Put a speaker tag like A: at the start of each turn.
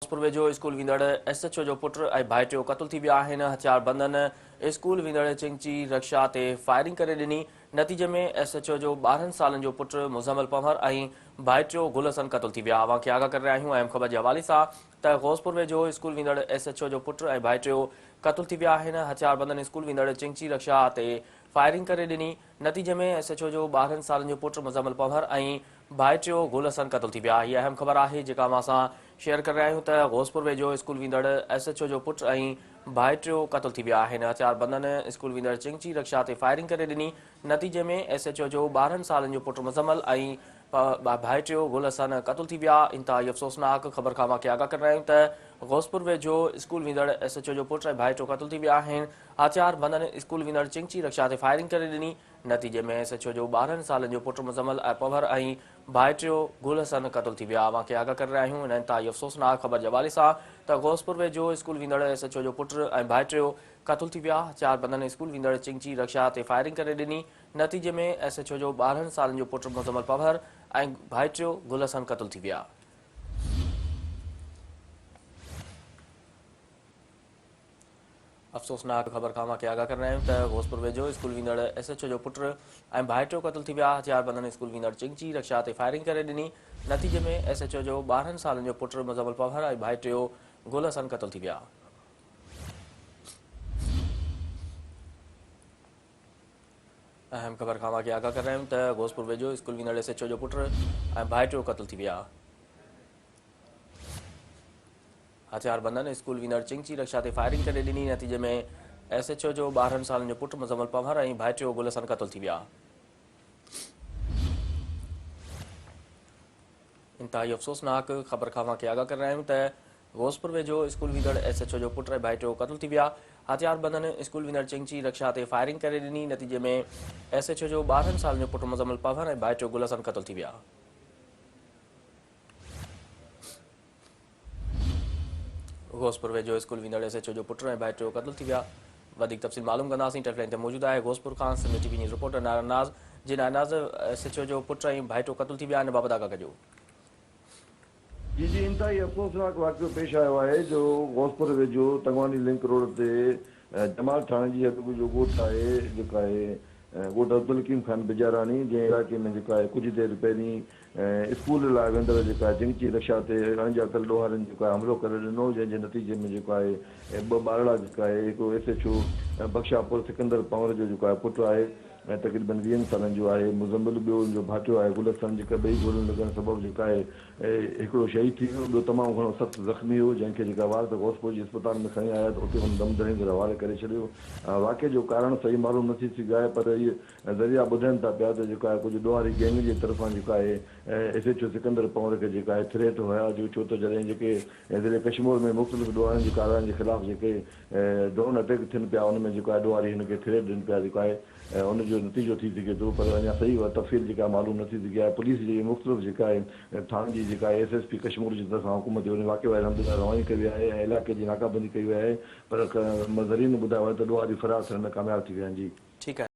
A: फिरोजपुर वेझो स्कूल वेंदड़ एसएचओ जो पुट ऐं भाइटियो क़तल थी विया आहिनि। हथियार बंदनि स्कूल वेंदड़ चिंची रक्षा ते फायरिंग करे ॾिनी। नतीजे में एसएचओ जो 12 सालनि जो पुट मुज़म्मिल पंवर ऐं भाइटियो गुल हसन क़तल थी विया। अवां खे आगाह करे रहिया आहियूं अहम ख़बर जे हवाले सां त ग़ौसपुर वेझो स्कूल वेंदड़ एसएचओ जो पुट ऐं भाइटियो क़तल थी विया आहिनि। हथियार बंदनि स्कूल वेंदड़ चिंची रक्षा ते फायरिंग करे ॾिनी। नतीजे में एसएचओ जो 12 सालनि जो पुट मुज़म्मिल पंवर ऐं भाइटियो गुल हसन क़तल थी विया। हीअ अहम ख़बर आहे जेका अवां सां शेयर करे रहिया आहियूं त ग़ौसपुर वेझो स्कूल वेंदड़ एसएचओ जो पुट ऐं भाइटियो क़तल थी विया आहिनि। हथियार बंदनि स्कूल वेंदड़ चिंची रक्षा ते फायरिंग करे ॾिनी। नतीजे में एसएचओ जो 12 सालनि जो पुट मुज़म्मिल ऐं भाइटियो गुल हसन क़तल थी विया। इंतहाई अफ़सोसनाक ख़बर खां अवां खे आगाह करे रहिया आहियूं त ग़ौसपुर वेझो स्कूल वेंदड़ एसएचओ जो पुट ऐं भाइटियो क़तल थी विया आहिनि। हथियार बंदनि स्कूल वेंदड़ चिंची रक्षा ते फायरिंग करे ॾिनी। नतीजे में एसएचओ जो 12 सालनि जो पुट मुज़म्मिल पंवर ऐं भाइटियो गुल हसन क़तल थी विया। अवां खे आगाह करे रहिया आहियूं इन इंतहाई अफ़सोसनाक ख़बर जे हवाले सां त ग़ौसपुर वेझो स्कूल वेंदड़ एसएचओ जो पुट ऐं भाइटियो क़तल थी विया। हथियार बंदनि स्कूल वेंदड़ चिंची रक्षा ते फायरिंग करे ॾिनी। नतीजे में एसएचओ जो 12 सालनि जो पुट मुज़म्मिल पंवर ऐं भाइटियो गुल हसन क़तल थी विया। अफ़सोसनाक ख़बर खां अवां खे आगाह करे रहिया आहियूं त ग़ौसपुर वेझो स्कूल वेंदड़ एसएचओ जो पुट ऐं भाइटियो क़तल थी विया। हथियार बंदनि स्कूल वेंदड़ चिंची रक्षा ते फायरिंग करे ॾिनी। नतीजे में एसएचओ जो 12 सालनि जो पुट मुज़म्मिल पंवर ऐं भाइटियो गुल हसन क़तल थी विया। अहम ख़बर खां अवां खे आगाह करे रहिया आहियूं त ग़ौसपुर वेझो स्कूल वेंदड़ एसएचओ जो पुट ऐं भाइटियो क़तल थी विया। हथियार बंदनि स्कूल वेंदड़ चिंची रक्षा ते फायरिंग करे ॾिनी। नतीजे में एसएचओ जो 12 सालनि जो पुट मुज़म्मिल पंवर ऐं भाइटियो गुल हसन क़तल थी विया। इंतहाई अफ़सोसनाक ख़बर खां अवां खे आगाह करे रहिया आहियूं त ग़ौसपुर वेझो स्कूल वेंदड़ एसएचओ जो पुट ऐं भाइटियो क़तल थी विया। हथियार बंदनि स्कूल वेंदड़ चिंची रक्षा ते फायरिंग करे ॾिनी। नतीजे में एसएचओ जो 12 सालनि जो पुट मुज़म्मिल पंवर ऐं भाइटियो गुल हसन क़तल थी विया। ग़ौसपुर वेझो स्कूल वेंदड़ एसएचओ जो पुट ऐं भाइटियो क़तल थी विया। वधीक तफ़सील मालूम कंदासीं। टेलीफोन ते मौजूदु आहे ग़ौसपुर खां सिंध टीवी न्यूज़ रिपोर्टर नाज़। जी नाज़, एसएचओ जो पुट ऐं भाइटियो क़तल थी विया आहिनि, बाबति आगाह कजो।
B: जी जी इंतहाई अफ़सोसनाक वाक़ियो पेश आयो आहे जो ग़ौसपुर वेझो तंगवानी लिंक रोड ते जमाल थाणे जी हद जो ॻोठ आहे जेका आहे ॻोठ अब्दुल हकीम ख़ान बिजारानी जंहिं इलाइक़े में जेका आहे कुझु देरि पहिरीं स्कूल लाइ वेंदड़ जेका आहे चिंची रक्षा ते अणॼातल ॾोहारनि जेको आहे हमिलो करे ॾिनो, जंहिंजे नतीजे में जेको आहे ॿ ॿारड़ा जेका आहे हिकिड़ो एसएचओ बख्शापुर सिकंदर पंवर जो जेको आहे पुटु आहे ऐं तक़रीबन 20 सालनि जो आहे मुज़म्मिल, ॿियो जो भाटियो आहे गुल हसन, जेका ॿई गोलियूं लॻण सबबु जेका आहे हिकिड़ो शहीद थी वियो, ॿियो तमामु घणो सख़्तु ज़ख़्मी हो, जंहिंखे जेका वार त ग़ौसपुर जी अस्पताल में खणी आया त उते हुन दम दरिंग हवाले करे छॾियो। वाक़े जो कारण सही मालूम नथी थी आहे, पर इहे ज़रिया ॿुधनि था पिया त जेका आहे कुझु ॾोहारी गैंग जे तरफ़ां जेका आहे एसएचओ सिकंदर पंवर खे जेका आहे थ्रेट हुया, छो त जॾहिं जेके ज़िले कश्मीर में मुख़्तलिफ़ ॾोहारनि जे कारणनि जे ख़िलाफ़ जेके ड्रोन अटैक थियनि पिया, उन में जेको आहे ॾोहारी हिनखे थ्रेट ॾियनि पिया, जेको आहे उनजो नतीजो थी सघे थो, पर अञा सही तफ़सील जेका मालूम नथी थी आहे। पुलिस जी मुख़्तलिफ़ जेका आहे थाणे जी जेका आहे एसएसपी कश्मीर जी तरफ़ां हुकूमत वाक़े वारे हंधि रवानी कई वई आहे ऐं इलाइक़े जी नाकाबंदी कई वई आहे, पर ज़रीन ॿुधायो आहे त ॾोहारी फ़रार थियण में कामयाबु थी विया आहिनि। जी
A: ठीकु आहे।